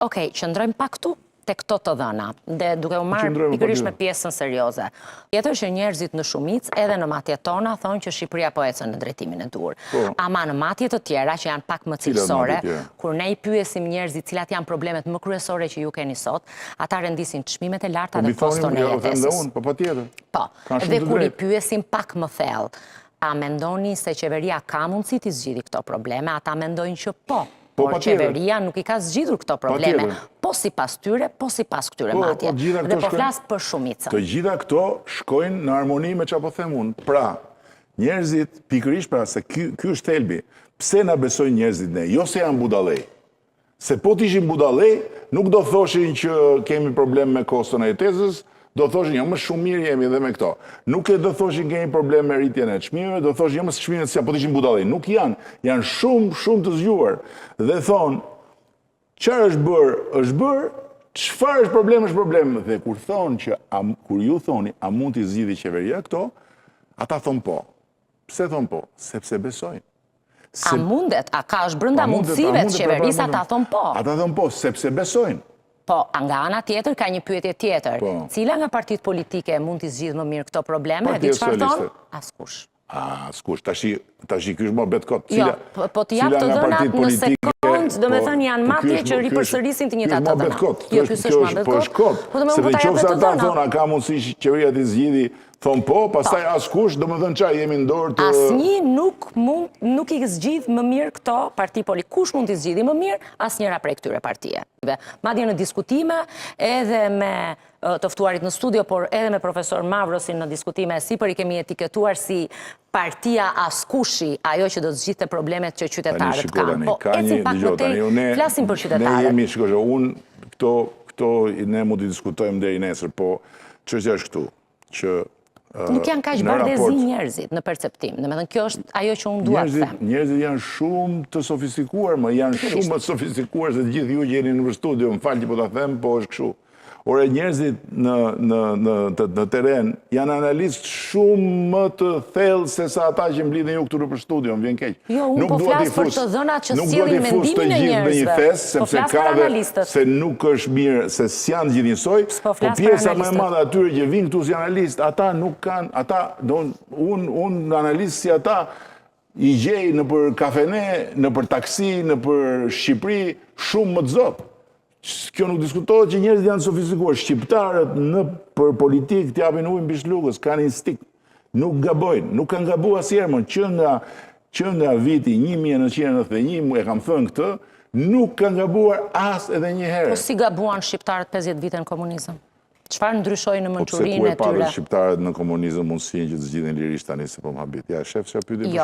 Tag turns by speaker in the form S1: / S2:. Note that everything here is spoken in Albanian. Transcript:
S1: Okej, qëndrojmë pak këtu te këto të dhëna, dhe duke u marrë pikërisht me pjesën serioze. Tjetër që njerëzit në shumicë, edhe në matjet tona, thonë që Shqipëria po ecën në drejtimin e dur. Ama në matjet të tjera, që janë pak më cilësore, kur ne i pyesim njerëzit cilat janë problemet më kryesore që ju keni sot, ata rendisin çmimet e larta dhe koston e jetesës. Po, dhe kur i pyesim pak më thellë, a mendoni se qeveria ka mundësi të zgjidhë këto probleme? Ata mendojnë që po. Por qeveria nuk i ka zgjidhur këto probleme, po si pas tyre, po si pas këtyre matje. Dhe po flasë për shumicën.
S2: Të gjitha këto shkojnë në harmoni me që po them unë. Pra, njerëzit, pikërisht pra, se ky është thelbi, pse na besojnë njerëzit ne, jo se janë budallej. Se po t'ishin budallej, nuk do thoshin që kemi problem me koston e jetesës, do thoshin, jo më shumë mirë jemi dhe me këto. Nuk e do thoshin kemi problem me rritjen e çmimeve, do thoshin, jo më çmimet si po t'ishin budallej. Nuk janë shumë të zgjuar. Dhe thonë, çfarë është bërë, çfarë është problem. Dhe kur thonë që, kur ju thoni, a mund t'i zgjidhë qeveria këto, ata thonë po. Pse thonë po? Sepse besojnë.
S1: A mundet? A ka është brenda mundësive të qeverisë, ata thonë po?
S2: Ata thonë po, sepse besojnë.
S1: Po, nga ana tjetër, ka një pyetje tjetër. Cila nga partitë politike mund t'i zgjidhë më mirë këto probleme? Dhe çfarë thonë? Askush.
S2: Askush. Tashi ky është më betkot.
S1: Jo, po t'i jap të dhënat në sekond, do me thënë janë matje që ripërsërisin të njëjtat të dhëna.
S2: Jo, ky është më betkot. Se dhe qoftë ata thonë, a ka mundësi qeveria t'i zgjidhë, thonë po, pastaj askush, do me thënë çaj jemi në dorë të...
S1: Asnjë nuk i zgjidh më mirë këto parti politike. Kush mund t'i zgjidhë më mirë? Asnjëra prej këtyre partijeve. Madje në diskutime, edhe me të ftuarit në studio, por edhe me profesor Mavrosin në diskutime, sipër i kemi etiketuar si partia askushi, ajo që do të zgjidhte problemet që qytetarët kanë. Po, ecim pak më tej, flasim për qytetarët.
S2: Ne jemi, shikoj, unë këto ne mund të diskutojmë deri nesër, po çështja është këtu, që
S1: nuk janë kaq bardezi njerëzit në perceptim. Domethënë kjo është ajo që unë dua të them.
S2: Njerëzit janë shumë të sofistikuar, janë shumë më të sofistikuar se të gjithë ju që jeni në studio, më falë që po ta them, po është kështu. Ore, njerëzit në teren janë analistë shumë më të thellë se sa ata që mblidhen ju këtu për studio, më vjen keq.
S1: Jo, unë po flas për të dhënat që sjellin mendimin e njerëzve.
S2: Sepse ka dhe se nuk është mirë, se s'janë gjithë njësoj, po pjesa më e madhe atyre që vinë këtu si analistë, ata nuk kanë, unë analistë si ata i gjej në për kafene, në për taksi, në për Shqipëri, shumë më të zotë. Kjo nuk diskutohet që njerëzit janë sofistikuar. Shqiptarët në për politikë t'japin ujë mbi shlukës, kanë instinkt. Nuk gabojnë, nuk kanë gabuar asnjëherë, që nga viti 1991, e kam thënë këtë, nuk kanë gabuar as edhe një herë.
S1: Po si gabuan shqiptarët 50 vite në komunizëm? Çfarë ndryshoi në mençurinë e tyre?
S2: Po pse ku e patën shqiptarët në komunizëm mundësinë që të zgjidhin lirisht tani se po më habit. Ja, shef çfarë pyeti.
S1: Jo,